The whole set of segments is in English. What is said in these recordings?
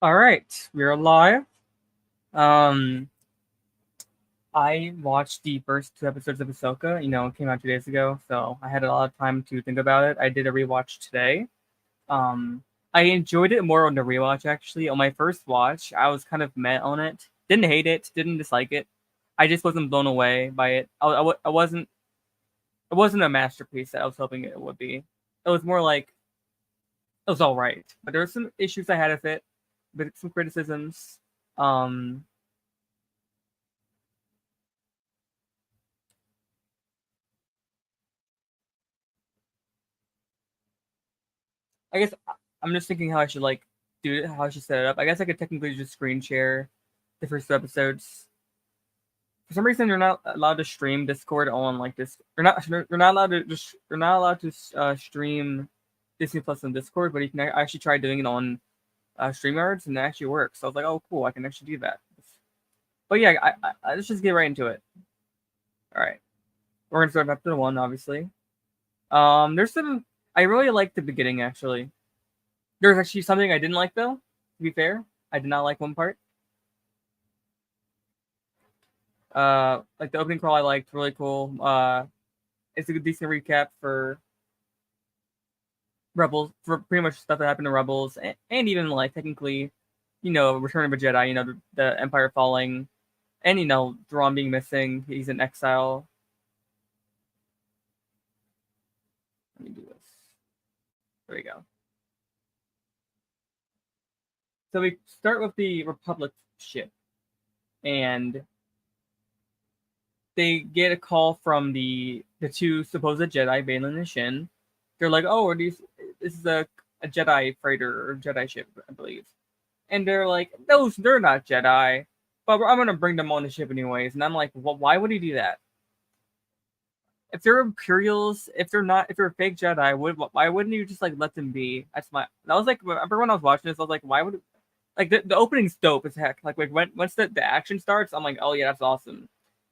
All right, we're live. Um, I watched the first two episodes of Ahsoka. It came out 2 days ago, so I had a lot of time to think about it. I did a rewatch today. Um, I enjoyed it more on the rewatch actually. On my first watch, I was kind of meh on it. Didn't hate it, didn't dislike it. I just wasn't blown away by it. I wasn't. It wasn't a masterpiece that I was hoping it would be. It was more like it was all right, but there were some issues I had with it, but some criticisms. Um, I guess I'm just thinking how I should do it, how I should set it up. I guess I could technically just screen share the first two episodes. For some reason, you're not allowed to stream Discord on like this. You're not allowed to just. You're not allowed to stream Disney Plus on Discord, but you can actually try doing it on StreamYards, and it actually works. So I was like, oh, cool, I can actually do that. But yeah, let's just get right into it. All right, we're gonna start with episode one, obviously. There's some. I really like the beginning actually. There's actually something I didn't like though. To be fair, I did not like one part. Like the opening crawl, I liked really cool. It's a good decent recap for Rebels, for pretty much stuff that happened to Rebels, and even like technically, Return of a Jedi. The Empire falling, and Thrawn being missing. He's in exile. Let me do this. There we go. So we start with the Republic ship, and they get a call from the two supposed Jedi, Balin and Shin. They're like, "Oh, are these? This is a Jedi freighter or Jedi ship, I believe." And they're like, they're not Jedi, but I'm gonna bring them on the ship anyways." And I'm like, "Well, why would he do that? If they're Imperials, if they're fake Jedi, why wouldn't you just like let them be?" That was like, I remember when I was watching this, I was like, why would like the opening's dope as heck. Like once the action starts, I'm like, oh yeah, that's awesome.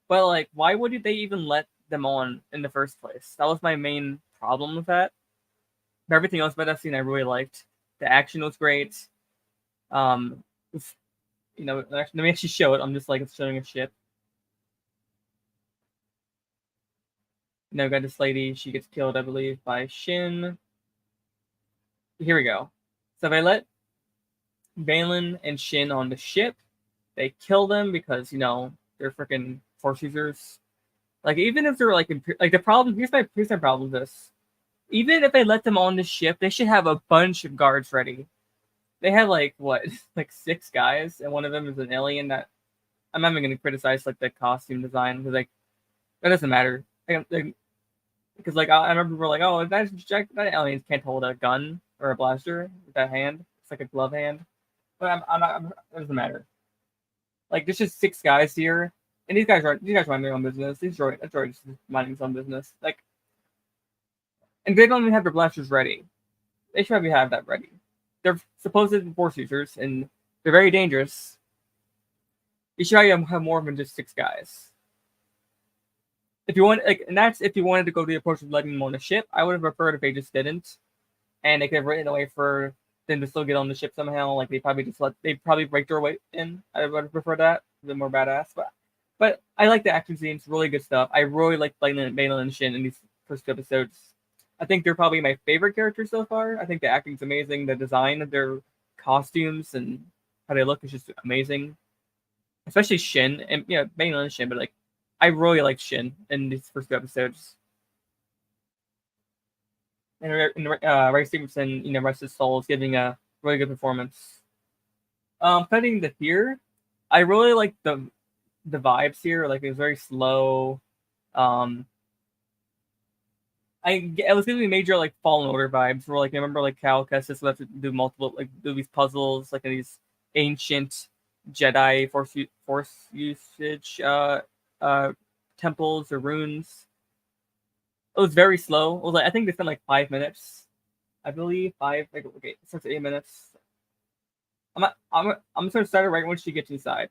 But like, why would they even let them on in the first place? That was my main problem with that. But everything else about that scene I really liked. The action was great. Um, let me actually show it. I'm just like showing a ship. Got this lady. She gets killed, I believe, by Shin. Here we go. So if I let Balin and Shin on the ship, they kill them because they're freaking force users. Like even if they're like the problem here's my problem with this. Even if they let them on the ship, they should have a bunch of guards ready. They had like what, like six guys, and one of them is an alien. That I'm not even going to criticize like the costume design because like that doesn't matter. Because I remember we're like, oh, that alien can't hold a gun or a blaster with that hand. It's like a glove hand. But I'm not. It doesn't matter. Like there's just six guys here, and these guys mind their own business. Droid is minding his own business. Like, and they don't even have their blasters ready. They should probably have that ready. They're supposed force users, and they're very dangerous. You should probably have more than just six guys. If you want, like, and that's if you wanted to go the approach of letting them on the ship. I would have preferred if they just didn't, and they could have written a way for them to still get on the ship somehow. Like they probably break their way in. I would have preferred that. A bit more badass, but I like the action scenes. Really good stuff. I really like Balin and Shin in these first two episodes. I think they're probably my favorite characters so far. I think the acting's amazing. The design of their costumes and how they look is just amazing. Especially Shin and Balin and Shin, but like I really like Shin in these first two episodes. And Ray Stevenson, rest his soul, is giving a really good performance. Cutting to here, I really like the vibes here. Like it's very slow. Um, it was giving me major like Fallen Order vibes. Where like I remember like Cal Kestis would have to do these puzzles like in these ancient Jedi force usage uh temples or runes. It was very slow. It was like I think they spent like 5 minutes. I believe five. Like okay, it starts at 8 minutes. I'm just gonna start it right once she gets inside.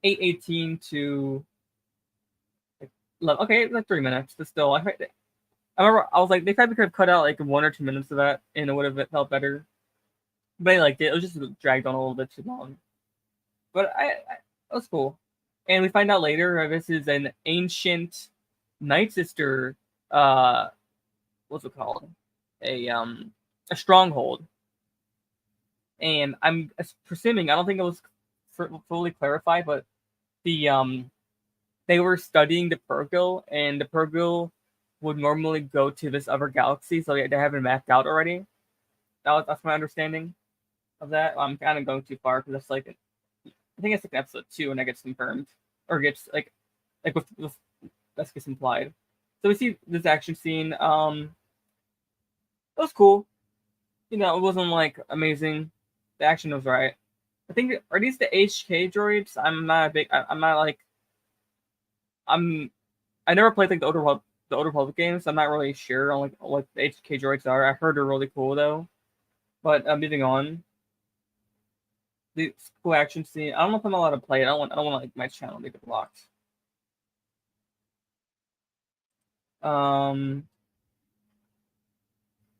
8:18 to like 11. Okay, like 3 minutes, but still, I remember I was like they probably could have cut out like 1 or 2 minutes of that, and it would have felt better. but I liked it. It was just dragged on a little bit too long. But it was cool. And we find out later this is an ancient Night Sister. Uh, what's it called? A stronghold. And I'm presuming, I don't think it was fully clarified, but the they were studying the Purgil, and the Purgil would normally go to this other galaxy, so they have it mapped out already. That's my understanding of that. I'm kind of going too far because that's like, I think it's like episode 2 when that gets confirmed, or gets like with that gets implied. So we see this action scene. It was cool. You know, it wasn't like amazing. The action was right. I think, are these the HK droids? I'm not like I'm I never played like the older Republic games. So I'm not really sure on like what the HK droids are. I heard they're really cool though. But moving on, the cool action scene. I don't know if I'm allowed to play it. I don't want like my channel to get blocked. Um,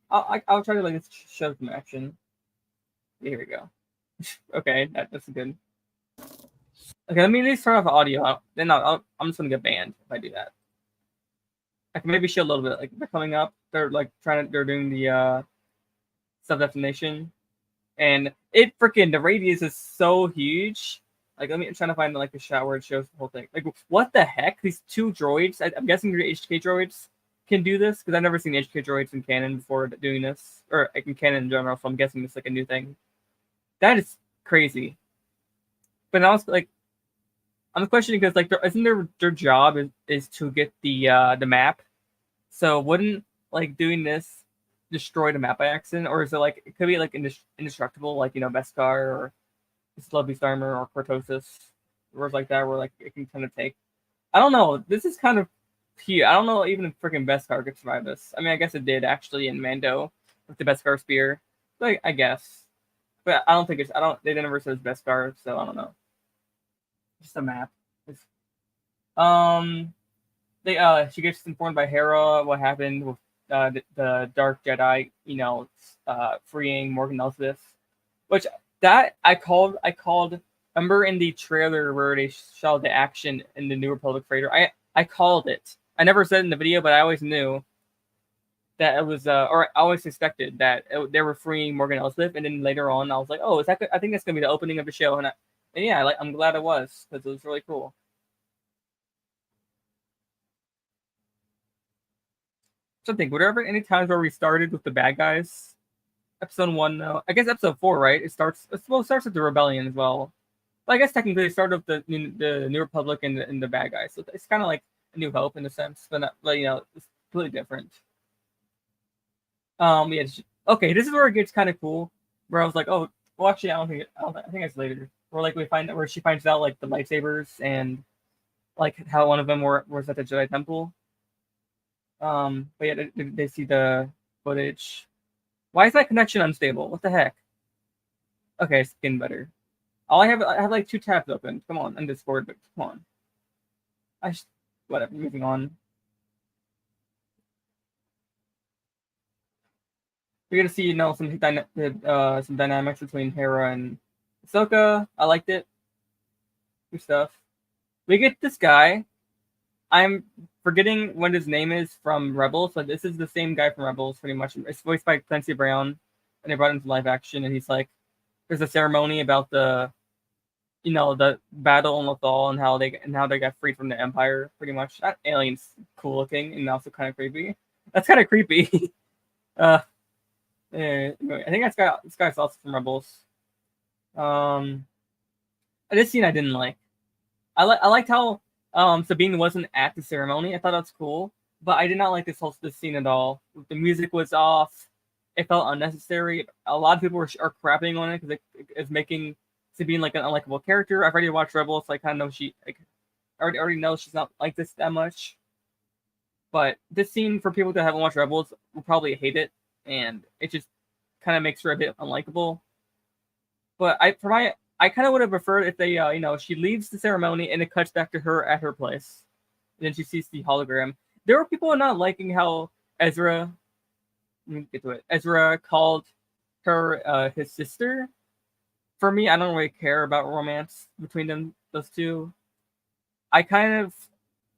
I'll try to like show some action. Here we go. Okay, that's good. Okay, let me at least turn off audio. Then I'm just gonna get banned if I do that. I can maybe show a little bit. Like they're coming up. They're doing the sub definition, and the radius is so huge. Like I'm trying to find like a shot where it shows the whole thing. Like what the heck? These two droids. I'm guessing the HK droids can do this because I've never seen HK droids in canon before doing this, or like in canon in general. So I'm guessing it's like a new thing. That is crazy. But now it's like I'm questioning because like isn't their job is to get the map. So wouldn't like doing this destroy the map by accident, or is it like it could be like indestructible, like Beskar or Slubby Starmer or Cortosis, words like that, where like it can kind of take. I don't know. This is kind of cute. I don't know even if freaking Beskar could survive this. I mean, I guess it did actually in Mando with the Beskar spear. Like I guess, but I don't think it's. I don't. They never says Beskar, so I don't know. Just a map. It's, um, she gets informed by Hera what happened with the Dark Jedi, freeing Morgan Elsbeth, which that I called. Remember in the trailer where they showed the action in the New Republic freighter? I called it. I never said it in the video, but I always knew that it was, or I always suspected that they were freeing Morgan Elsbeth, and then later on I was like, oh, is that good? I think that's gonna be the opening of the show, and yeah, I'm glad it was because it was really cool. So I think, were there ever any times where we started with the bad guys? Episode 1, no. I guess episode 4, right? It starts with the rebellion as well. But I guess technically it started with the New Republic and the bad guys. So it's kind of like a New Hope in a sense, but it's completely different. Yeah. Okay, this is where it gets kind of cool. Where I was like, oh, well, actually, I think it's later. Where like where she finds out like the lightsabers and like how one of them was at the Jedi Temple. But yeah, they see the footage. Why is that connection unstable? What the heck? Okay, it's getting better. I have like 2 tabs open. Come on, on Discord, but come on. Whatever. Moving on. We're gonna see some dynamics between Hera and Ahsoka. I liked it. Good stuff. We get this guy. I'm forgetting what his name is from Rebels, but this is the same guy from Rebels, pretty much. It's voiced by Clancy Brown, and they brought him to live action, and he's like, there's a ceremony about the battle in Lothal and how they got freed from the Empire, pretty much. That alien's cool looking and also kind of creepy. That's kind of creepy. Anyway, I think this guy's also from Rebels. This scene I didn't like. I liked how Sabine wasn't at the ceremony. I thought that's cool, but I did not like this scene at all. The music was off. It felt unnecessary. A lot of people are crapping on it because it's making Sabine like an unlikable character. I've already watched Rebels, so I kind of know I already know she's not like this that much. But this scene, for people that haven't watched Rebels, will probably hate it, and it just kind of makes her a bit unlikable. But I kind of would have preferred if they, she leaves the ceremony and it cuts back to her at her place. And then she sees the hologram. There were people not liking how Ezra, let me get to it. Ezra called her his sister. For me, I don't really care about romance between those two. I kind of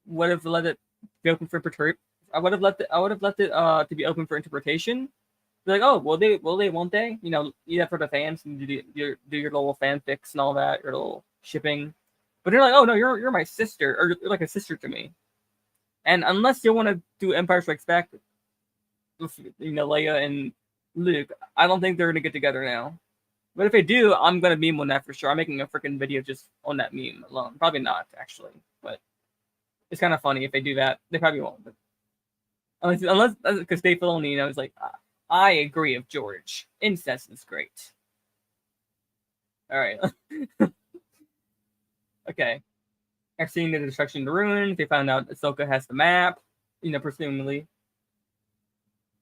would have let it be open for I would have left it to be open for interpretation. Be like, oh, will they, won't they? You know, eat that for the fans and do your little fanfics and all that, your little shipping. But they're like, oh no, you're my sister, or you're like a sister to me. And unless you want to do Empire Strikes Back with, you know, Leia and Luke, I don't think they're gonna get together now. But if they do, I'm gonna meme on that for sure. I'm making a freaking video just on that meme alone. Probably not actually, but it's kind of funny if they do that. They probably won't, but unless because Dave Filoni, you know, is like, I agree with George. Incest is great. All right. Okay. After seeing the destruction of the ruins, they found out Ahsoka has the map. You know, presumably.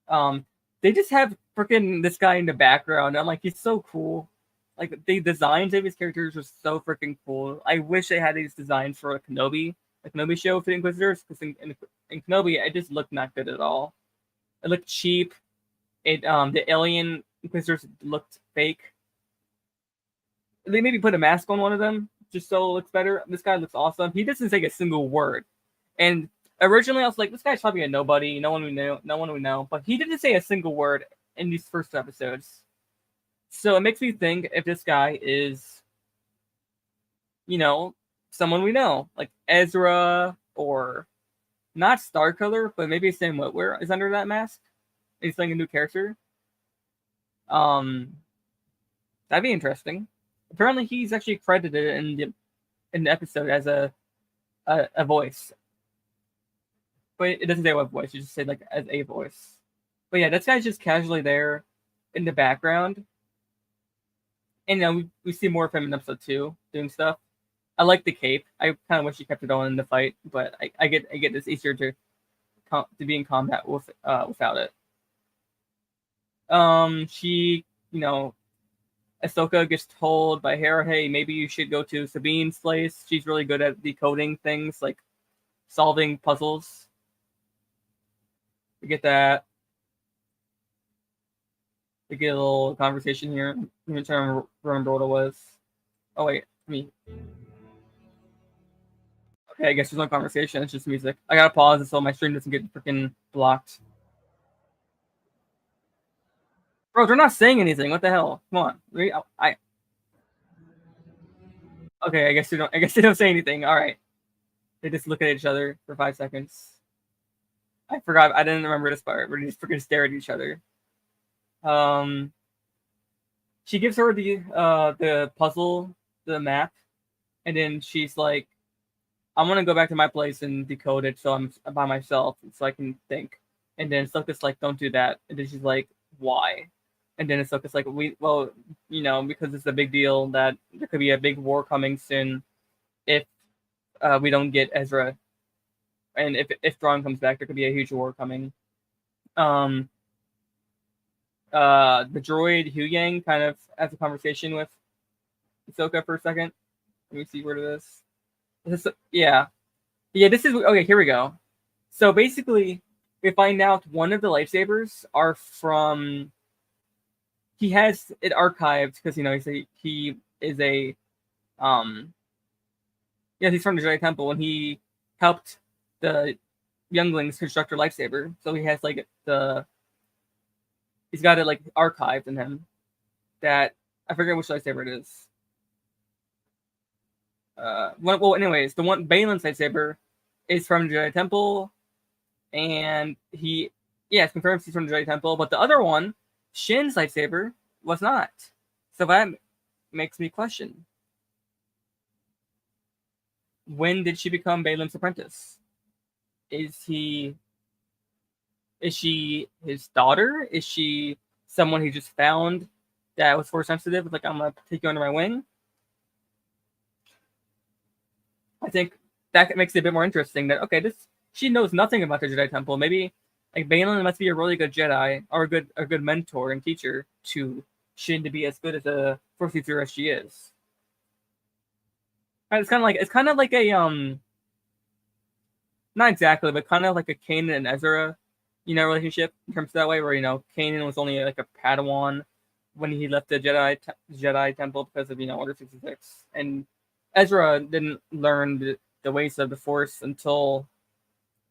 They just have freaking this guy in the background. I'm like, he's so cool. Like the designs of his characters are so freaking cool. I wish they had these designs for a Kenobi show for the Inquisitors, because in Kenobi it just looked not good at all. It looked cheap. The alien Inquisitors looked fake. They maybe put a mask on one of them just so it looks better. This guy looks awesome. He doesn't say a single word. And originally I was like, this guy's probably a nobody. No one we know. But he didn't say a single word in these first episodes. So it makes me think if this guy is, you know, someone we know, like Ezra, or not Starkiller, but maybe Sam Witwer is under that mask. He's playing a new character. That'd be interesting. Apparently, he's actually credited in the episode as a voice, but it doesn't say what voice. You just say like as a voice. But yeah, this guy's just casually there in the background, and you know, we see more of him in episode 2 doing stuff. I like the cape. I kind of wish he kept it on in the fight, but I get it's easier to be in combat without it. She, you know, Ahsoka gets told by Hera, hey, maybe you should go to Sabine's place. She's really good at decoding things, like solving puzzles. We get that. We get a little conversation here. I'm trying to remember what it was. Oh, wait. Okay, I guess there's no conversation. It's just music. I gotta pause it so my stream doesn't get freaking blocked. Bro, they're not saying anything. What the hell? Come on. Okay, I guess they don't say anything. All right. They just look at each other for 5 seconds. I forgot. I didn't remember this part. They just freaking stare at each other. She gives her the puzzle, the map, and then she's like, I'm gonna go back to my place and decode it so I'm by myself so I can think. And then Ahsoka's like, don't do that. And then she's like, why? And then Ahsoka's like, you know, because it's a big deal that there could be a big war coming soon if we don't get Ezra. And if Thrawn comes back, there could be a huge war coming. The droid Huyang kind of has a conversation with Ahsoka for a second. Let me see where it is. Yeah, this is okay. Here we go. So basically, we find out one of the lightsabers are from. He has it archived because, you know, he is a he's from the Jedi Temple, and he helped the younglings construct their lightsaber. So he has like he's got it like archived in him. That I forget which lightsaber it is. Anyways, the one Balin's lightsaber is from the Jedi Temple, and it's confirmed he's from the Jedi Temple. But the other one, Shin's lightsaber, was not. So that makes me question: when did she become Balin's apprentice? Is she his daughter? Is she someone he just found that was force sensitive? It's like, I'm gonna take you under my wing. I think that makes it a bit more interesting that, okay, she knows nothing about the Jedi Temple. Maybe like Balin must be a really good Jedi or a good mentor and teacher to Shin to be as good as a force user as she is. It's kind of like a not exactly, but kind of like a Kanan and Ezra, you know, relationship in terms of that way, where, you know, Kanan was only like a Padawan, when he left the Jedi Temple because of Order 66, and Ezra didn't learn the ways of the Force until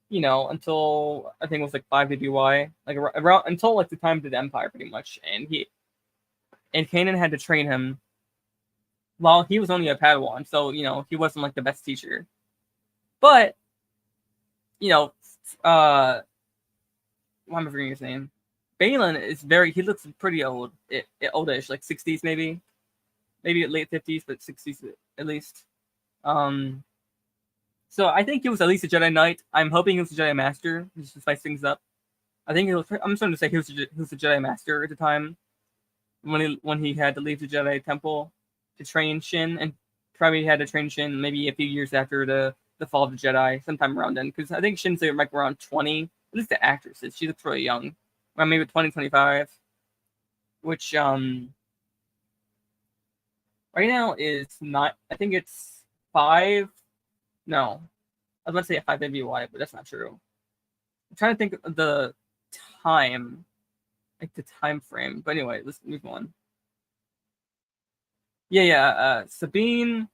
until I think it was like 5 BBY, like around until like the time of the Empire, pretty much, and Kanan had to train him while he was only a Padawan, so he wasn't like the best teacher, but you know, why am I forgetting his name? Balin is he looks pretty old, oldish, like 60s maybe late 50s, but 60s at least. So I think he was at least a Jedi Knight. I'm hoping he was a Jedi Master, just to spice things up. I'm starting to say he was a Jedi Master at the time when he had to leave the Jedi Temple to train Shin, and probably had to train Shin maybe a few years after the fall of the Jedi, sometime around then, because I think Shin's like around 20. At least the actress is. She looks really young, around maybe 20, 25, which right now is not. I think it's 5. No, I was about to say 5 MBY, but that's not true. I'm trying to think of the time, like the time frame. But anyway, let's move on. Yeah. Sabine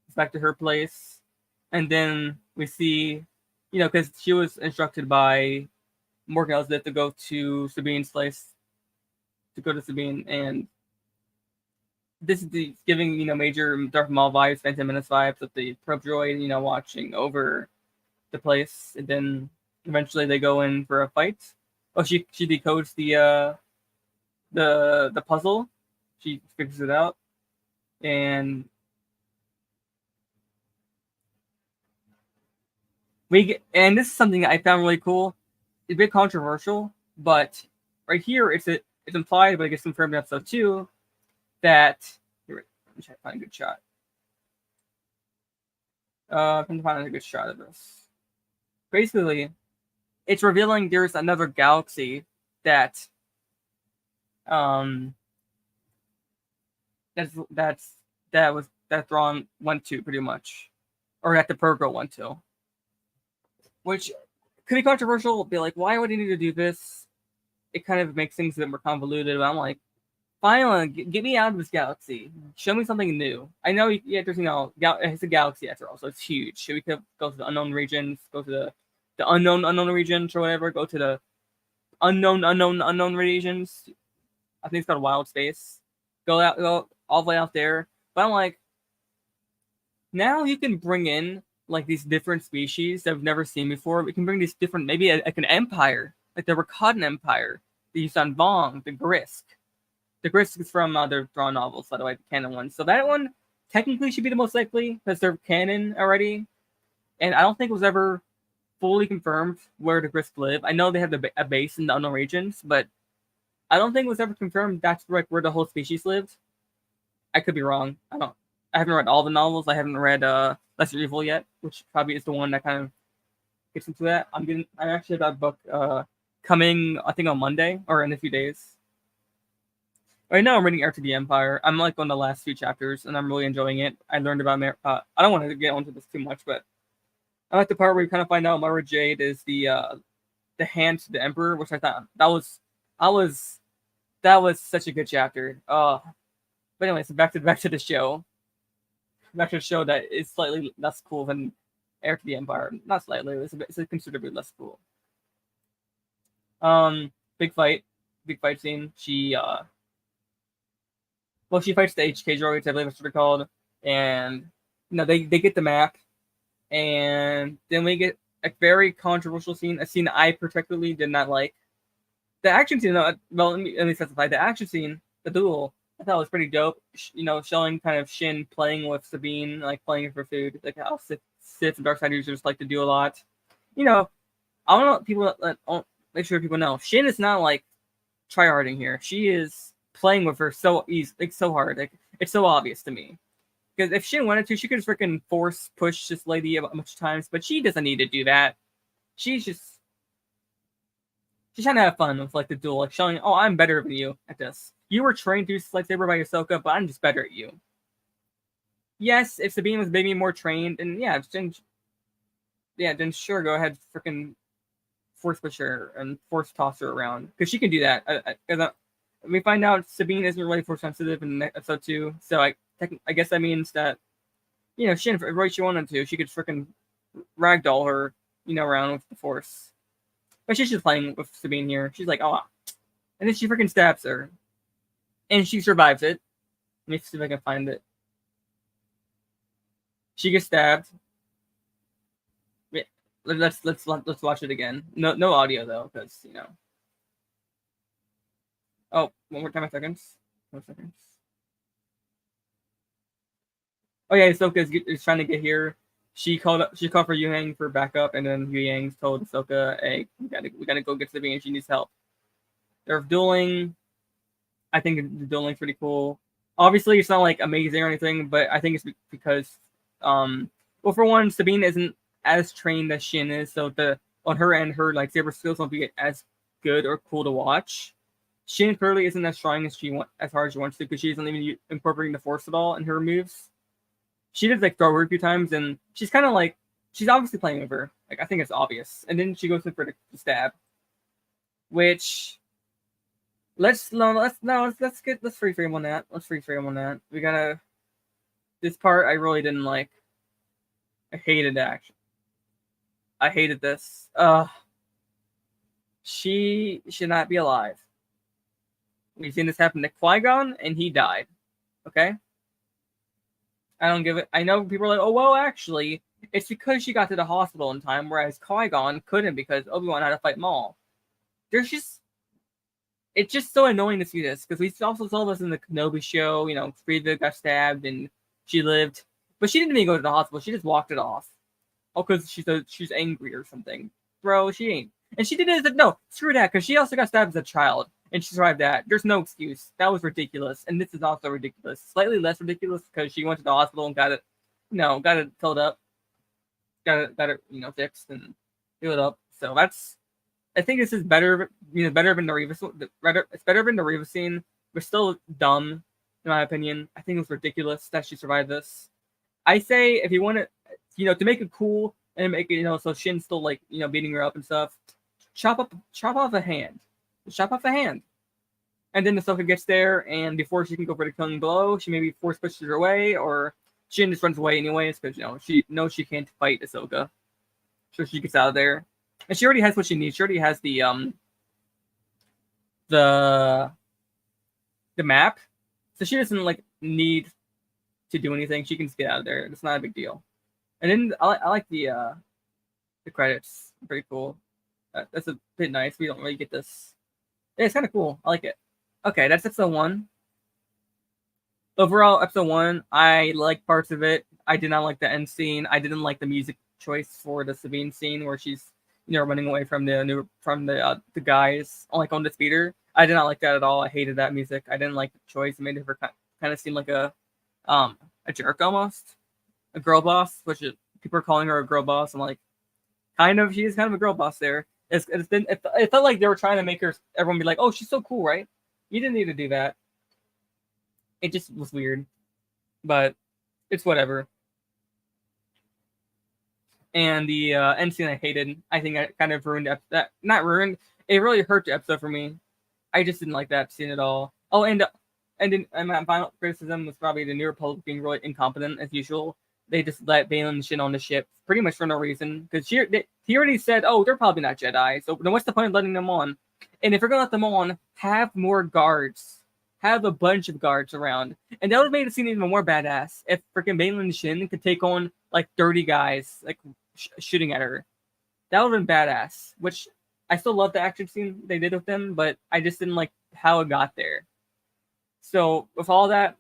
is back to her place, and then we see, because she was instructed by Morgan Elsbeth to go to Sabine's place, and this is giving major Darth Maul vibes, Phantom Menace vibes with the probe droid, watching over the place, and then eventually they go in for a fight. Oh, she decodes the puzzle. She figures it out, and and this is something I found really cool. It's a bit controversial, but right here it's implied, but it gets confirmed in episode 2 that let me try to find a good shot. I'm find a good shot of this. Basically, it's revealing there's another galaxy that that Thrawn went to, pretty much, or that the Purgo went to, which could be controversial. Be like, why would he need to do this? It kind of makes things a bit more convoluted. But I'm like, finally, get me out of this galaxy. Show me something new. I know, there's it's a galaxy after all, so it's huge. So we could go to the unknown regions, go to the unknown regions or whatever. Go to the unknown regions. I think it's called Wild Space. Go all the way out there. But I'm like, now you can bring in like these different species that we've never seen before. We can bring these different, maybe like an empire, like the Rakatan Empire, the Yuuzhan Vong, the Grisk. The Grisk is from their Thrawn novels, by the way, the canon one. So that one technically should be the most likely because they're canon already. And I don't think it was ever fully confirmed where the Grisk live. I know they have a base in the unknown regions, but I don't think it was ever confirmed that's like where the whole species lived. I could be wrong. I haven't read all the novels. I haven't read Lesser Evil yet, which probably is the one that kind of gets into that. I'm actually about a book coming, I think, on Monday or in a few days. Right now, I'm reading Heir to the Empire. I'm like on the last few chapters, and I'm really enjoying it. I learned about I don't want to get onto this too much, but I like the part where you kind of find out Mara Jade is the hand to the Emperor, which I thought that was such a good chapter. But anyway, so back to the show. Back to the show that is slightly less cool than Heir to the Empire. Not slightly. It's considerably less cool. Big fight scene. She fights the HK droids, I believe that's what they're called, and they get the map, and then we get a very controversial scene, a scene I particularly did not like. The action scene, well, let me specify. The action scene, the duel, I thought was pretty dope. Showing kind of Shin playing with Sabine, like playing for food, like how Sith and Darkseid users like to do a lot. I don't know people. Make sure people know Shin is not like tryharding here. She is playing with her so easy, like so hard. Like it's so obvious to me. Because if Shin wanted to, she could just freaking force push this lady a bunch of times, but she doesn't need to do that. She's trying to have fun with like the duel, like showing, oh, I'm better than you at this. You were trained to use lightsaber by Ahsoka, but I'm just better at you. Yes, if Sabine was maybe more trained, and then sure, go ahead, freaking force push her and force toss her around, because she can do that. we find out Sabine isn't really force sensitive in episode 2, so I guess that means that Shin, if right she wanted to, she could freaking ragdoll her around with the force. But she's just playing with Sabine here. She's like, oh, and then she freaking stabs her, and she survives it. Let me see if I can find it. She gets stabbed. Yeah, let's watch it again. No audio though, because Oh, one more time, a seconds. 1 second. Oh yeah, Ahsoka is trying to get here. She called for Yu Yang for backup, and then Yu Yang told Ahsoka, "Hey, we gotta go get Sabine. She needs help." They're dueling. I think the dueling's pretty cool. Obviously, it's not like amazing or anything, but I think it's because, well, for one, Sabine isn't as trained as Shin is, so on her end, her lightsaber skills won't be as good or cool to watch. Shin clearly isn't as strong as hard as she wants to, because she isn't even incorporating the Force at all in her moves. She did throw her a few times, and she's kind of she's obviously playing with her. I think it's obvious. And then she goes in for the stab, which let's free frame on that. Let's free frame on that. We gotta. This part I really didn't like. I hated action. I hated this. She should not be alive. We've seen this happen to Qui-Gon, and he died. Okay? I don't give it. I know people are like, oh, well, actually, it's because she got to the hospital in time, whereas Qui-Gon couldn't because Obi-Wan had to fight Maul. It's just so annoying to see this, because we also saw this in the Kenobi show. Frieza got stabbed, and she lived. But she didn't even go to the hospital. She just walked it off. Oh, because she's angry or something. Bro, she ain't. And she did it. No, screw that, because she also got stabbed as a child. And she survived that. There's no excuse. That was ridiculous. And this is also ridiculous. Slightly less ridiculous because she went to the hospital and got it filled up. Got it, fixed and filled up. So I think this is better, better than the Reva. It's better than the Reva scene, but still dumb, in my opinion. I think it was ridiculous that she survived this. I say if you want to make it cool and make it, so Shin's still beating her up and stuff, chop off a hand. Chop off a hand. And then Ahsoka gets there, and before she can go for the killing blow, she maybe force pushes her away, or Shin just runs away anyways, because she knows she can't fight Ahsoka. So she gets out of there. And she already has what she needs. She already has the map. So she doesn't need to do anything. She can just get out of there. It's not a big deal. And then I like the credits. Pretty cool. That's a bit nice. We don't really get this. Yeah, it's kind of cool. I like it. Okay, that's episode 1. Overall, episode 1, I like parts of it. I did not like the end scene. I didn't like the music choice for the Sabine scene where she's running away from the guys on the speeder. I did not like that at all. I hated that music. I didn't like the choice. It made her kind of seem like a jerk almost, a girl boss, which people are calling her a girl boss. I'm like, kind of. She is kind of a girl boss there. It felt like they were trying to make everyone be like, oh, she's so cool, right? You didn't need to do that. It just was weird, but it's whatever. And the end scene I hated. I think I kind of ruined that. Not ruined. It really hurt the episode for me. I just didn't like that scene at all. Oh, and then my final criticism was probably the New Republic being really incompetent as usual. They just let Baylan and Shin on the ship pretty much for no reason, because he already said, oh, they're probably not Jedi, so then what's the point of letting them on? And if you're gonna let them on, have more guards, have a bunch of guards around, and that would have made it seem even more badass if freaking Baylan and Shin could take on 30 guys shooting at her. That would have been badass. Which I still love the action scene they did with them, but I just didn't like how it got there. So with all that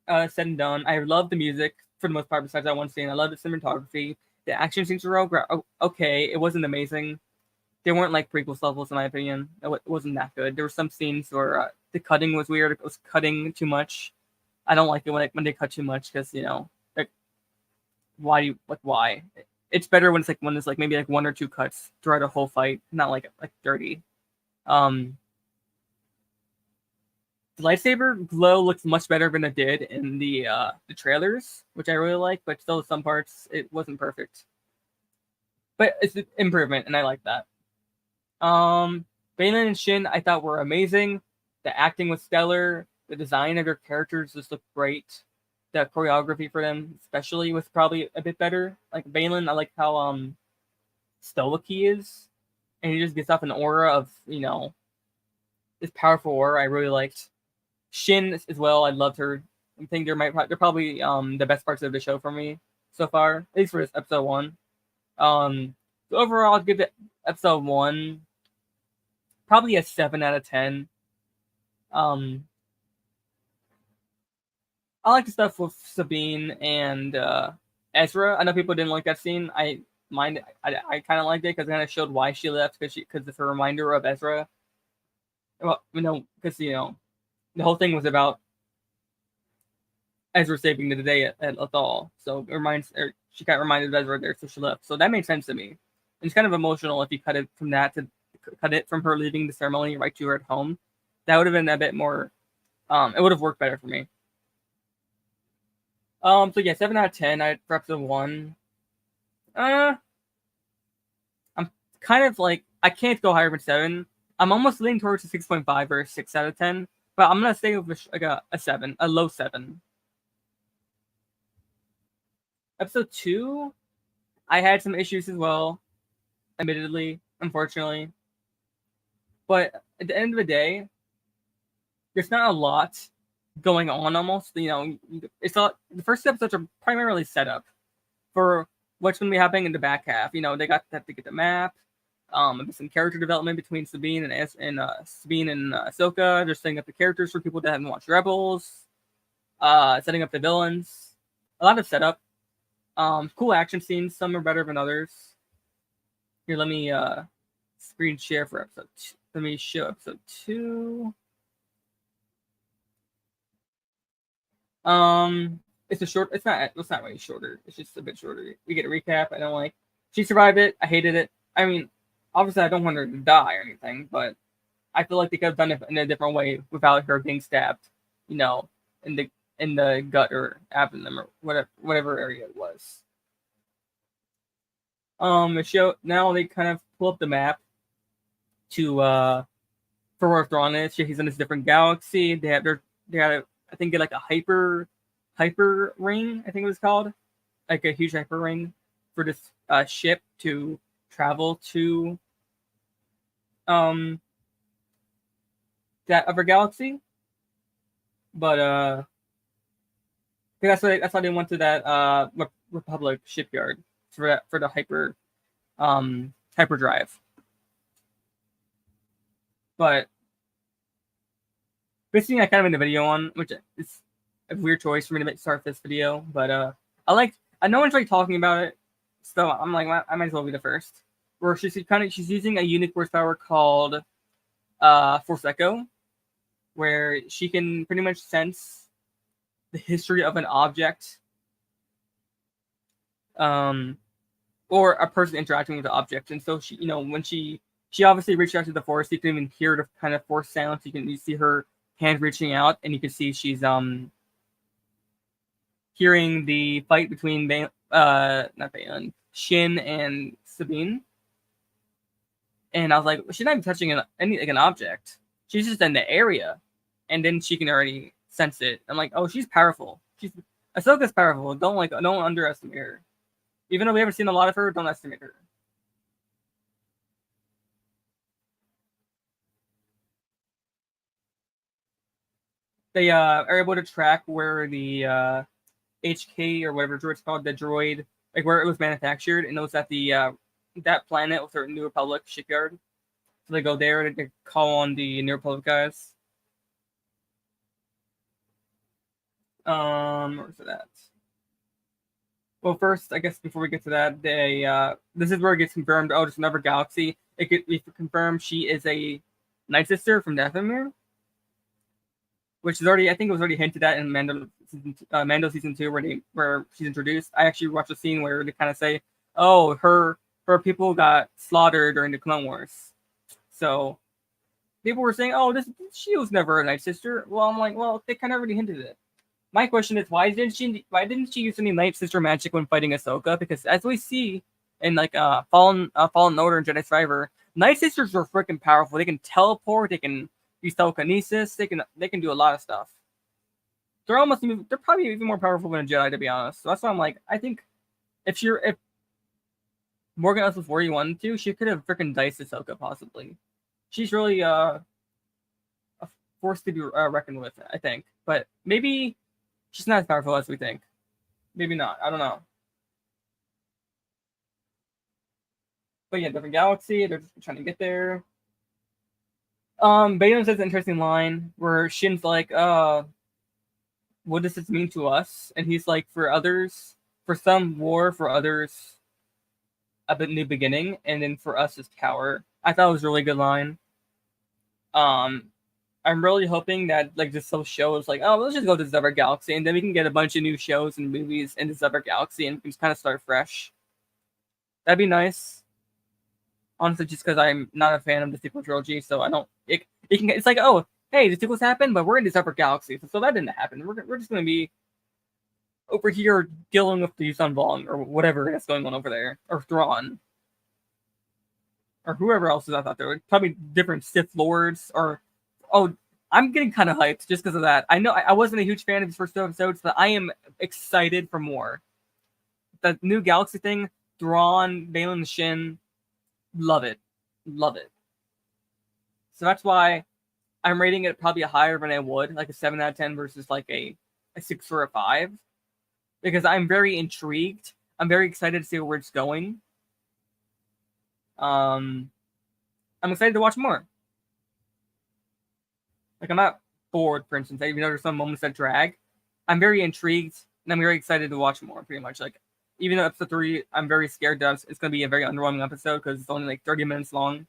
said and done, I love the music for the most part. Besides that one scene, I love the cinematography. The action scenes were okay. It wasn't amazing. They weren't prequels levels in my opinion. It wasn't that good. There were some scenes where the cutting was weird. It was cutting too much. I don't like it when they cut too much, because why? It's better when it's maybe 1 or 2 cuts throughout a whole fight, not like 30. The lightsaber glow looks much better than it did in the trailers, which I really like, but still some parts it wasn't perfect. But it's an improvement, and I like that. Baylan and Shin I thought were amazing. The acting was stellar. The design of your characters just looked great. The choreography for them, especially, was probably a bit better. Like Balin, I like how stoic he is, and he just gets off an aura of this powerful aura. I really liked Shin as well. I loved her. I think they're probably the best parts of the show for me so far, at least for this episode one. So overall, I'd give the episode one probably a 7 out of 10. Um, I like the stuff with Sabine and Ezra. I know people didn't like that scene. I mind. I kind of liked it because it kind of showed why she left because it's a reminder of Ezra. Well, because the whole thing was about Ezra saving the day at Lothal. So she got reminded of Ezra there, so she left. So that made sense to me. And it's kind of emotional if you cut it from that to cut it from her leaving the ceremony right to her at home. That would have been a bit more. It would have worked better for me. So yeah, 7 out of 10. For episode one. I'm kind of like I can't go higher than 7. I'm almost leaning towards a 6.5 or a 6 out of 10, but I'm gonna stay with like a 7, a low 7. Episode 2, I had some issues as well, admittedly, unfortunately. But at the end of the day, there's not a lot going on almost. It's not the first episodes are primarily set up for what's going to be happening in the back half. They have to get the map. Some character development between Sabine and Ahsoka. They're setting up the characters for people that haven't watched Rebels. Setting up the villains. A lot of setup. Cool action scenes. Some are better than others. Here, let me screen share for episode 2. Let me show episode 2. It's a short. It's not really shorter. It's just a bit shorter. We get a recap. I don't like. She survived it. I hated it. I mean, obviously, I don't want her to die or anything, but I feel like they could have done it in a different way without her being stabbed. In the gut or abdomen or whatever area it was. The show now they kind of pull up the map to for where Thrawn is. He's in this different galaxy. They had I think get like a hyper ring. I think it was called like a huge hyper ring for this ship to travel to that other galaxy. But that's why they went to that Republic shipyard for the hyperdrive. But this thing I kind of made a video on, which is a weird choice for me to start this video, but I no one's really talking about it, so I'm like, I might as well be the first. Where she's using a unique force power called Force Echo, where she can pretty much sense the history of an object, or a person interacting with the object. And so she, when she obviously reached out to the force, you can even hear the kind of force sounds. You see her hand reaching out, and you can see she's hearing the fight between not Balin, Shin and Sabine. And I was like, she's not even touching an object. She's just in the area, and then she can already sense it. I'm like, oh, she's powerful. Ahsoka's powerful. Don't underestimate her. Even though we haven't seen a lot of her, don't estimate her. They are able to track where the HK or whatever droid's called, the droid, like where it was manufactured, and it was at the that planet with their New Republic shipyard. So they go there to call on the New Republic guys. Where's it at? Well, first, I guess before we get to that, this is where it gets confirmed. Oh, there's another galaxy. We confirm she is a Night Sister from Dathomir, which is already, I think it was already hinted at in Mando season 2, where she's introduced. I actually watched a scene where they kind of say, "Oh, her people got slaughtered during the Clone Wars." So people were saying, "Oh, she was never a Night Sister." Well, I'm like, well, they kind of already hinted it. My question is, why didn't she use any Night Sister magic when fighting Ahsoka? Because as we see in like Fallen Order and Jedi Survivor, Night Sisters are freaking powerful. They can teleport. They can use telekinesis. They can do a lot of stuff. They're probably even more powerful than a Jedi, to be honest. So that's why I'm like, I think if Morgan asked before you wanted to, she could have freaking diced Ahsoka possibly. She's really a force to be reckoned with, I think. But maybe she's not as powerful as we think. Maybe not. I don't know. But yeah, different galaxy. They're just trying to get there. Bayon says an interesting line where Shin's like, what does this mean to us? And he's like, for others, for some war, for others, a new beginning, and then for us is power. I thought it was a really good line. I'm really hoping that like this whole show is like, oh, let's just go to this other galaxy, and then we can get a bunch of new shows and movies in this other galaxy, and we can just kind of start fresh. That'd be nice. Honestly, just because I'm not a fan of the sequel trilogy, so I don't. It's like, oh, hey, the sequels happened, but we're in this other galaxy, so that didn't happen. We're just gonna be over here dealing with the Sun Vong or whatever that's going on over there, or Thrawn, or whoever else is out there. Probably different Sith Lords, or I'm getting kind of hyped just because of that. I know I wasn't a huge fan of these first 2 episodes, but I am excited for more. The new galaxy thing, Thrawn, Baylan Shin, love it. So that's why I'm rating it probably higher than I would, like a 7 out of 10 versus like a 6 or a 5. Because I'm very intrigued. I'm very excited to see where it's going. I'm excited to watch more. Like, I'm not bored, for instance. Even though there's some moments that drag, I'm very intrigued and I'm very excited to watch more. Pretty much, like, even though episode 3, I'm very scared that it's going to be a very underwhelming episode because it's only like 30 minutes long.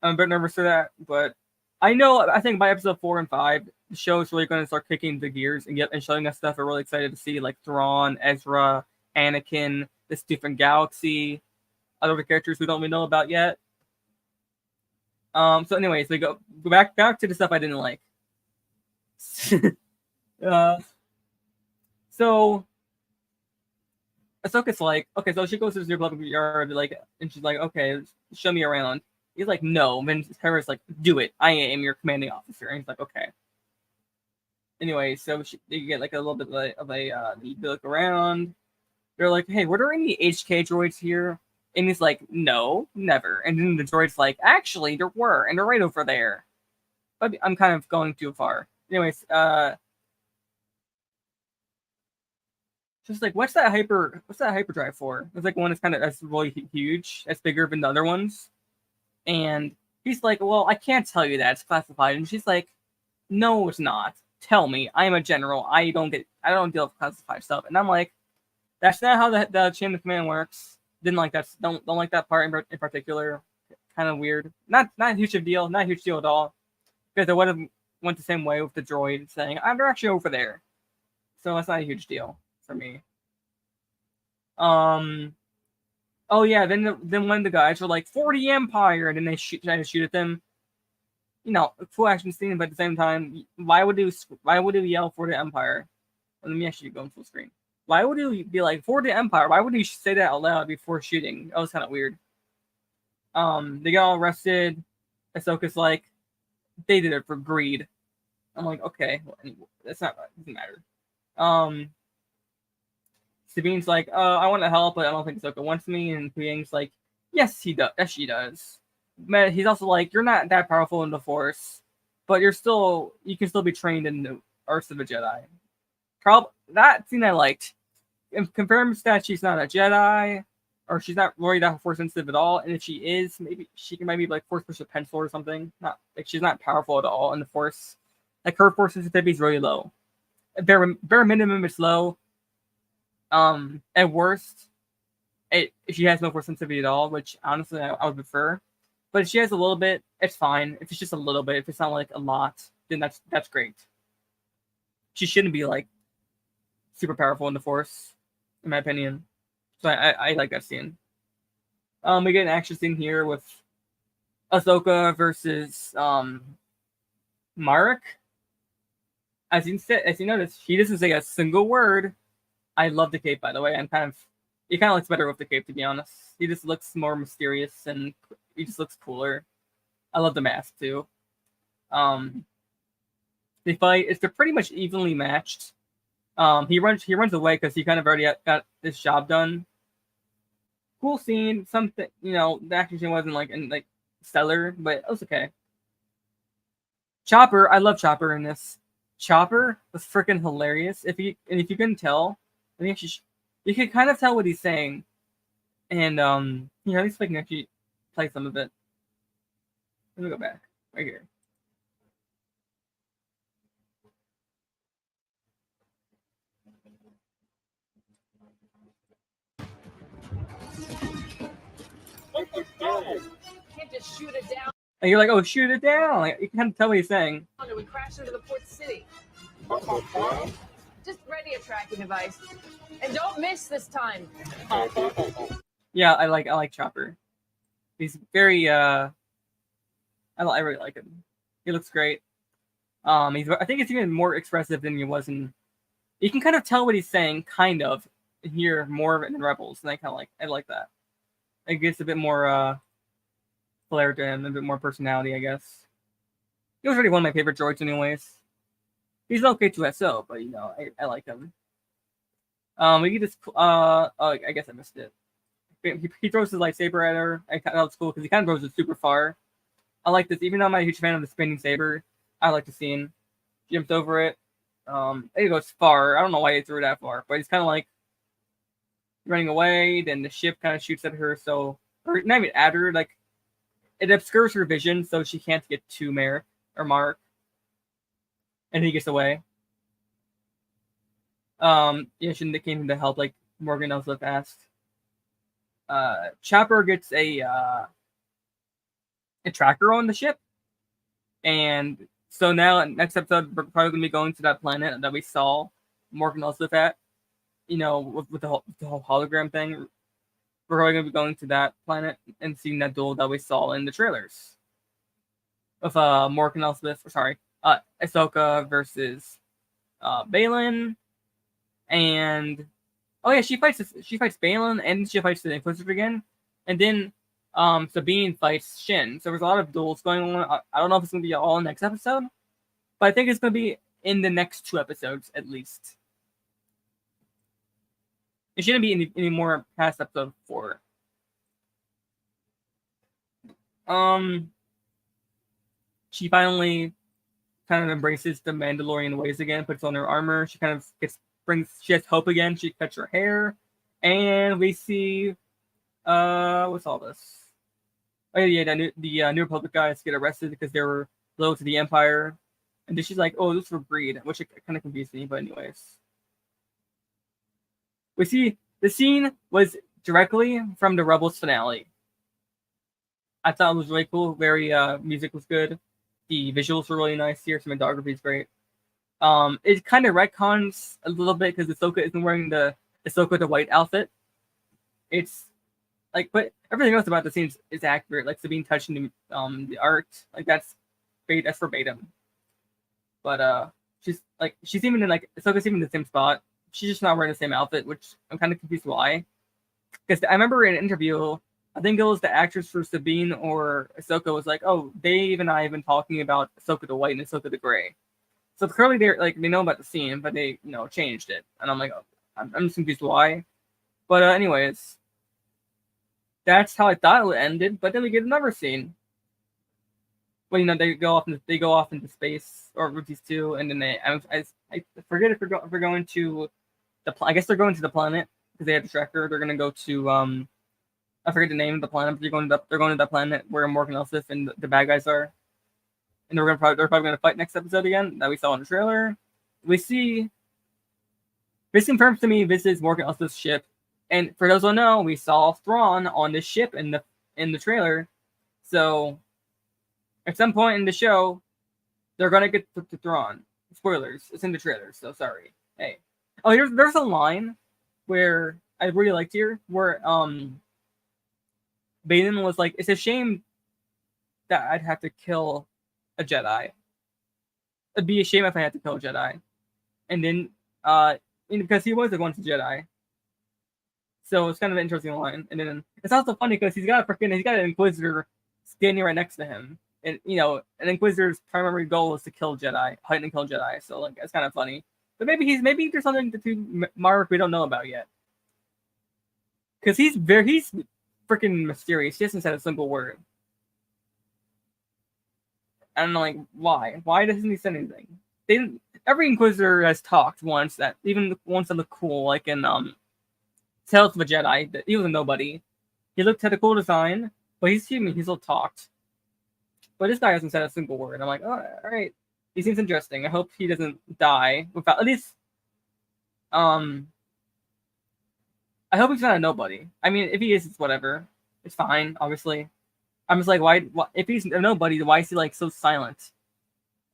I'm a bit nervous for that, but I think by episode 4 and 5, the show is really going to start kicking the gears and showing us stuff we're really excited to see, like Thrawn, Ezra, Anakin, this different galaxy, other characters we don't really know about yet. So anyways, we go back to the stuff I didn't like. So Ahsoka's like, okay, so she goes to the public yard, like, and she's like, okay, show me around. He's like, no. And then Hera's like, do it. I am your commanding officer. And he's like, okay. Anyway, so they get like a little bit of a they look around. They're like, hey, were there any HK droids here? And he's like, no, never. And then the droid's like, actually, there were, and they're right over there. But I'm kind of going too far. Anyways, just like, what's that hyperdrive for? It's like one that's really huge, that's bigger than the other ones. And he's like, well, I can't tell you that, it's classified. And she's like, no, it's not. Tell me. I am a general. I don't deal with classified stuff. And I'm like, that's not how the chain of command works. Didn't like that. Don't like that part in particular. Kind of weird. Not a huge deal. Not a huge deal at all. Because I would have went the same way with the droid saying, they're actually over there. So that's not a huge deal for me. Oh yeah, then when the guys were like 40 Empire, and then they try to shoot at them. You know, full action scene, but at the same time, why would you yell for the Empire? Well, let me actually go in full screen. Why would you be like for the Empire? Why would you say that out loud before shooting? That was kind of weird. They got all arrested. Ahsoka's like, they did it for greed. I'm like, okay, well, that's not doesn't matter. Sabine's like, I want to help, but I don't think Ahsoka wants me. And Huyang's like, yes, he does. Yes, she does. But he's also like, you're not that powerful in the Force, but you can still be trained in the arts of a Jedi. That scene I liked. It confirms that she's not a Jedi, or she's not really that Force sensitive at all. And if she is, maybe she can maybe like Force push a pencil or something. Not like she's not powerful at all in the Force. Like her Force sensitivity is really low. Bare minimum, it's low. At worst, she has no Force sensitivity at all, which honestly I would prefer. But if she has a little bit, it's fine. If it's just a little bit, if it's not like a lot, then that's great. She shouldn't be like super powerful in the Force, in my opinion. So I like that scene. We get an action scene here with Ahsoka versus Marek. As you notice, he doesn't say a single word. I love the cape, by the way. He kind of looks better with the cape, to be honest. He just looks more mysterious and he just looks cooler. I love the mask too. They fight. They're pretty much evenly matched. He runs away because he kind of already got this job done. Cool scene. Something, the action wasn't like stellar, but it was okay. Chopper, I love Chopper in this. Chopper was freaking hilarious. If you couldn't tell, I think you could kind of tell what he's saying, and at least I can actually play some of it. Let me go back right here. Can't just shoot it down. And you're like, oh, shoot it down! Like, you can kind of tell what he's saying. We crash into the port city. Just ready a tracking device, and don't miss this time. Yeah, I like Chopper. He's very I really like him. He looks great. I think it's even more expressive than he was in. You can kind of tell what he's saying, kind of, hear more of it in Rebels, and I like that. It gives a bit more flair to him, a bit more personality, I guess. He was already one of my favorite droids, anyways. He's okay to SO, but I like him. We get this. Oh, I guess I missed it. He throws his lightsaber at her. That was cool because he kind of throws it super far. I like this, even though I'm not a huge fan of the spinning saber. I like the scene. Jumps over it. It goes far. I don't know why he threw it that far, but he's kind of like running away. Then the ship kind of shoots at her, or not even at her. Like it obscures her vision, so she can't get to Mark. And he gets away. Shouldn't they came to help, like Morgan Elsbeth asked. Chopper gets a tracker on the ship, and so now next episode we're probably gonna be going to that planet that we saw Morgan Elsbeth at. With the whole hologram thing, we're probably gonna be going to that planet and seeing that duel that we saw in the trailers of Morgan Elsbeth. Ahsoka versus Baylan, and she fights Baylan, and she fights the Inquisitor again, and then Sabine fights Shin. So there's a lot of duels going on. I don't know if it's gonna be all next episode, but I think it's gonna be in the next 2 episodes at least. It shouldn't be any more past episode 4. She finally kind of embraces the Mandalorian ways again, puts on her armor. She kind of she has hope again. She cuts her hair, and we see what's all this? Oh yeah, the New Republic guys get arrested because they were loyal to the Empire, and then she's like, "Oh, this is for greed," which kind of confused me. But anyways, we see the scene was directly from the Rebels finale. I thought it was really cool. Very music was good. The visuals were really nice here. Cinematography is great. It kind of retcons a little bit because Ahsoka isn't wearing the white outfit. It's like, but everything else about the scenes is accurate. Like Sabine touching the art, like that's verbatim. But she's even in Ahsoka's even in the same spot. She's just not wearing the same outfit, which I'm kind of confused why. Because I remember in an interview, I think it was the actress for Sabine or Ahsoka was like, "Oh, Dave and I have been talking about Ahsoka the white and Ahsoka the gray." So clearly they know about the scene, but they changed it, and I'm like, oh, I'm just confused why. But anyways, that's how I thought it ended. But then we get another scene. Well, they go off into space or with these two, and then I forget if we're going to I guess they're going to the planet because they have the tracker. They're gonna go to I forget the name of the planet. But they're going to that planet where Morgan Elsbeth and the bad guys are. And they're probably going to fight next episode again that we saw in the trailer. This confirms to me this is Morgan Elsbeth's ship. And for those who don't know, we saw Thrawn on this ship in the trailer. So at some point in the show, they're gonna get to Thrawn. Spoilers, it's in the trailer, so sorry. Hey. Oh, there's a line where I really liked here where Baylan was like, "It's a shame that I'd have to kill a Jedi. It'd be a shame if I had to kill a Jedi." And then because he was once a Jedi. So it's kind of an interesting line. And then it's also funny because he's got an Inquisitor standing right next to him. and an Inquisitor's primary goal is to kill Jedi, hunt and kill Jedi. So like it's kind of funny. But maybe there's something to Mark we don't know about yet. Because he's freaking mysterious. He hasn't said a single word. And like, why? Why doesn't he say anything? Every Inquisitor has talked once, that even once that looked cool, like in Tales of a Jedi. That he was a nobody. He looked had a cool design, but he's human. He still talked. But this guy hasn't said a single word. I'm like, oh, all right. He seems interesting. I hope he doesn't die without at least. I hope he's not a nobody. I mean, if he is, it's whatever. It's fine, obviously. I'm just like, why if he's a nobody, why is he like so silent?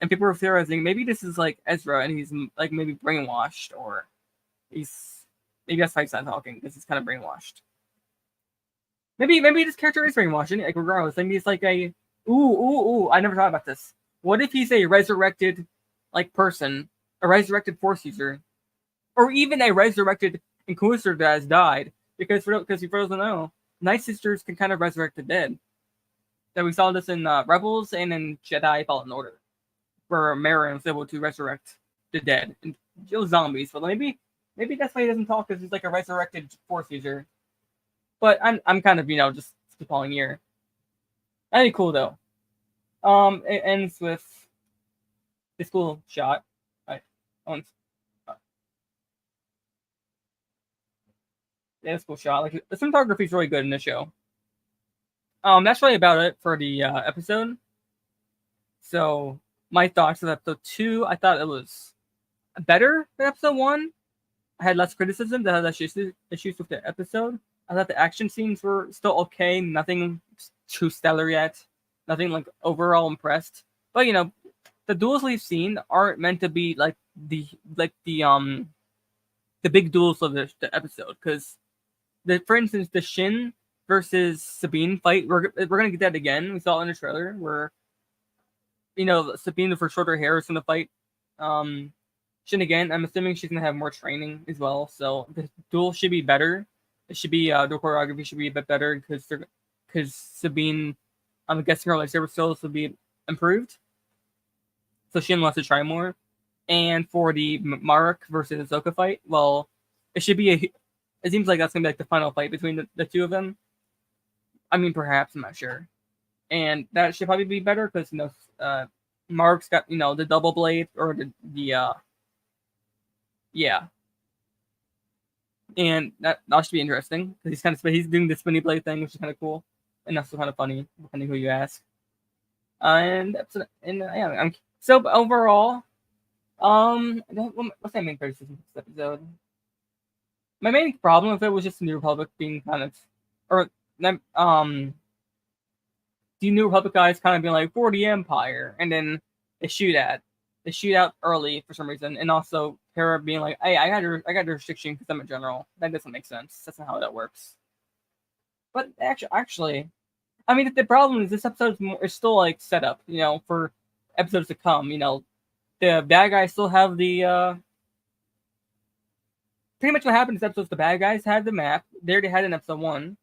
And people are theorizing maybe this is like Ezra and he's like maybe brainwashed, or maybe that's why he's not talking, because he's kind of brainwashed. Maybe this character is brainwashed. Like regardless, maybe it's like a ooh. I never thought about this. What if he's a resurrected like person, a resurrected Force user, or even a resurrected Inquisitor that has died? Because if you doesn't know, Night Sisters can kind of resurrect the dead. That we saw this in Rebels and in Jedi Fallen Order, where Merrin was able to resurrect the dead and kill zombies. But maybe that's why he doesn't talk, because he's like a resurrected Force user. But I'm kind of just spitballing here. That'd be cool though. It ends with this cool shot. This cool shot. Like the cinematography is really good in this show. That's really about it for the episode. So my thoughts of episode 2, I thought it was better than episode 1. I had less criticism. I had less issues with the episode. I thought the action scenes were still okay. Nothing too stellar yet. Nothing like overall impressed. But the duels we've seen aren't meant to be like the big duels of the episode. Because for instance, the Shin versus Sabine fight, we're gonna get that again. We saw it in the trailer where Sabine with her shorter hair is gonna fight Shin again. I'm assuming she's gonna have more training as well, so the duel should be better. It should be the choreography should be a bit better because Sabine, I'm guessing her lightsaber skills will be improved, so Shin wants to try more. And for the Marek versus Ahsoka fight, well, it should be it seems like that's gonna be like the final fight between the two of them. I mean, perhaps, I'm not sure. And that should probably be better because Mark's got the double blade, or yeah, and that should be interesting because he's doing the spinny blade thing, which is kind of cool, and that's kind of funny depending who you ask. So overall, what's my main criticism of this episode? My main problem with it was just the New Republic being kind of, or the New Republic guys kind of being like for the Empire, and then they shoot out early for some reason, and also Hera being like, "Hey, I got a restriction because I'm a general." That doesn't make sense. That's not how that works. But actually, I mean, the problem is this episode is still like set up, for episodes to come. The bad guys still have the pretty much what happened in this episode. The bad guys had the map. They already had it in episode 1.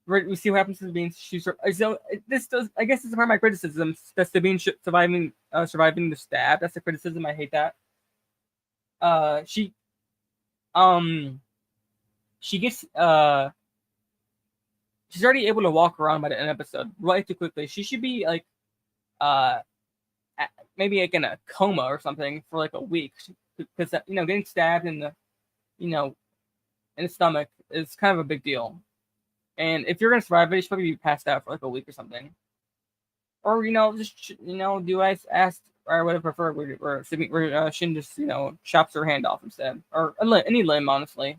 We see what happens to Sabine. So this does. I guess this is part of my criticism. That Sabine surviving the stab. That's the criticism. I hate that. She gets she's already able to walk around by the end of the episode right too quickly. She should be like maybe like in a coma or something for like a week, because getting stabbed in the in the stomach is kind of a big deal. And if you're gonna survive it, you should probably be passed out for like a week or something. Or just do I ask, or would I prefer where Shin just chops her hand off instead, or any limb, honestly.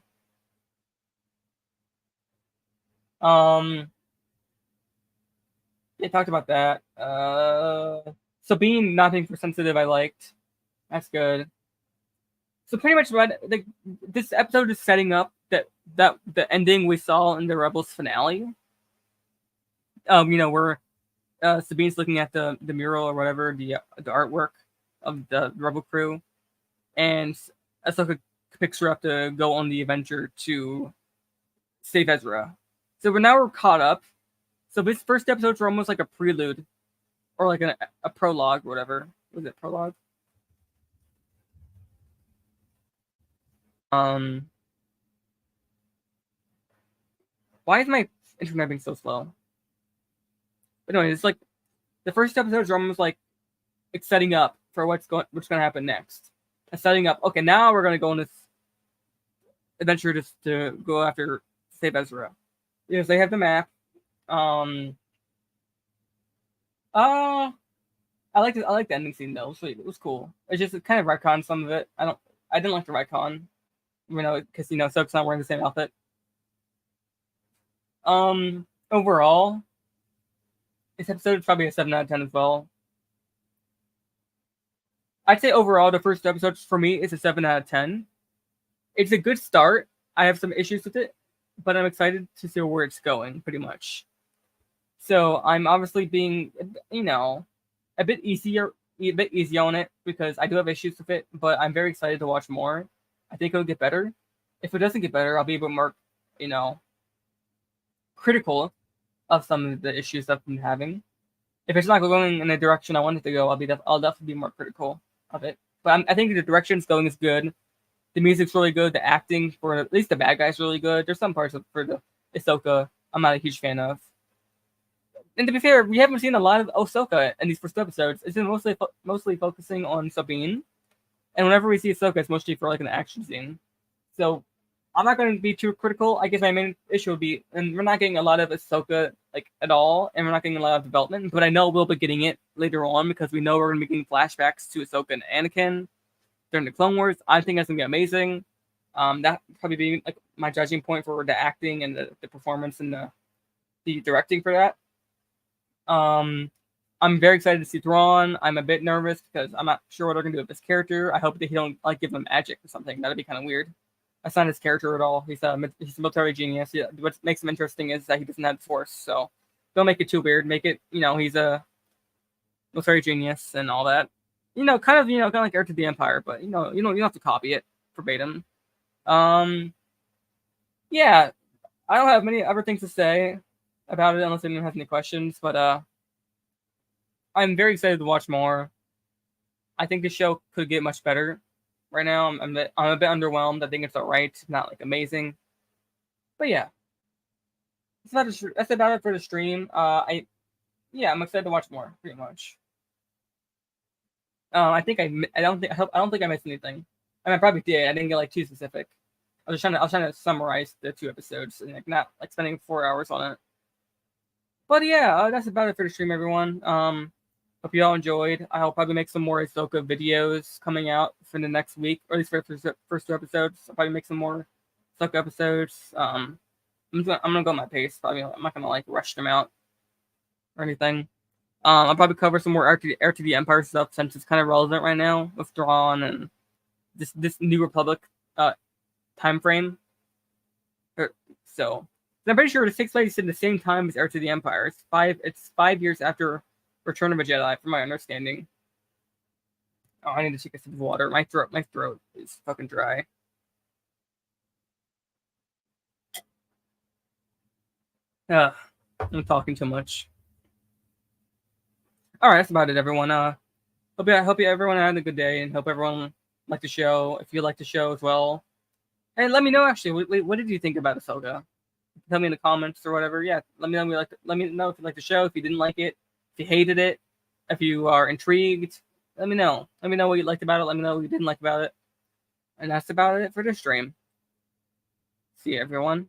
They talked about that. Sabine not being for sensitive, I liked. That's good. So pretty much, this episode is setting up that the ending we saw in the Rebels finale. Where Sabine's looking at the mural or whatever, the artwork of the Rebel crew, and Ahsoka picks her up to go on the adventure to save Ezra. So we're caught up. So this first episodes were almost like a prelude or like a prologue or whatever. Was it prologue? Why is my internet being so slow? But anyway, it's like the first episodes are almost like it's setting up for what's going to happen next. It's setting up. Okay, now we're gonna go on this adventure just to go after save Ezra. Yes, they have the map. I like the ending scene though. It was cool. It's just it kind of retcon some of it. I didn't like the retcon, because Soap's not wearing the same outfit. Overall, this episode is probably a 7 out of 10 as well. I'd say overall the first episode for me is a 7 out of 10. It's a good start. I have some issues with it, but I'm excited to see where it's going, pretty much. So I'm obviously being, a bit easy on it because I do have issues with it, but I'm very excited to watch more. I think it'll get better. If it doesn't get better, I'll be a bit more, critical of some of the issues I've been having. If it's not going in the direction I want it to go, I'll definitely be more critical of it. But I think the direction it's going is good. The music's really good. The acting for at least the bad guys really good. There's some parts for the Ahsoka I'm not a huge fan of. And to be fair, we haven't seen a lot of Ahsoka in these first episodes. It's been mostly focusing on Sabine, and whenever we see Ahsoka, it's mostly for like an action scene. So I'm not going to be too critical. I guess my main issue would be, and we're not getting a lot of Ahsoka like at all, and we're not getting a lot of development. But I know we'll be getting it later on because we know we're going to be getting flashbacks to Ahsoka and Anakin during the Clone Wars. I think that's going to be amazing. That probably be like my judging point for the acting and the performance and the directing for that. I'm very excited to see Thrawn. I'm a bit nervous because I'm not sure what they're gonna do with this character. I hope that he don't like give him magic or something. That'd be kind of weird. That's not his character at all. He's a military genius. Yeah, what makes him interesting is that he doesn't have the Force. So don't make it too weird. Make it, he's a military genius and all that. Kind of like Heir to the Empire, but you don't have to copy it verbatim. Yeah, I don't have many other things to say about it unless anyone has any questions. But I'm very excited to watch more. I think the show could get much better. Right now, I'm a bit underwhelmed. I think it's alright, not like amazing. But yeah, that's about it for the stream. I'm excited to watch more, pretty much. I don't think I missed anything. I mean, I probably did. I didn't get like too specific. I was trying to summarize the 2 episodes and like not like spending 4 hours on it. But yeah, that's about it for the stream, everyone. Hope you all enjoyed. I'll probably make some more Ahsoka videos coming out for the next week, or at least for the first 2 episodes. I'll probably make some more Ahsoka episodes. I'm gonna go at my pace. Probably I'm not gonna like rush them out or anything. I'll probably cover some more Heir to the Empire stuff since it's kind of relevant right now with Thrawn and this New Republic time frame. So I'm pretty sure it takes place in the same time as Heir to the Empire. It's 5 years after Return of a Jedi, from my understanding. Oh, I need to take a sip of water. My throat is fucking dry. I'm talking too much. All right, that's about it, everyone. Hope everyone had a good day, and hope everyone liked the show. If you liked the show as well, hey, let me know. Actually, what did you think about Ahsoka? Tell me in the comments or whatever. Yeah, let me know. Let me know if you liked the show. If you didn't like it, if you hated it, if you are intrigued, let me know. Let me know what you liked about it. Let me know what you didn't like about it. And that's about it for this stream. See you, everyone.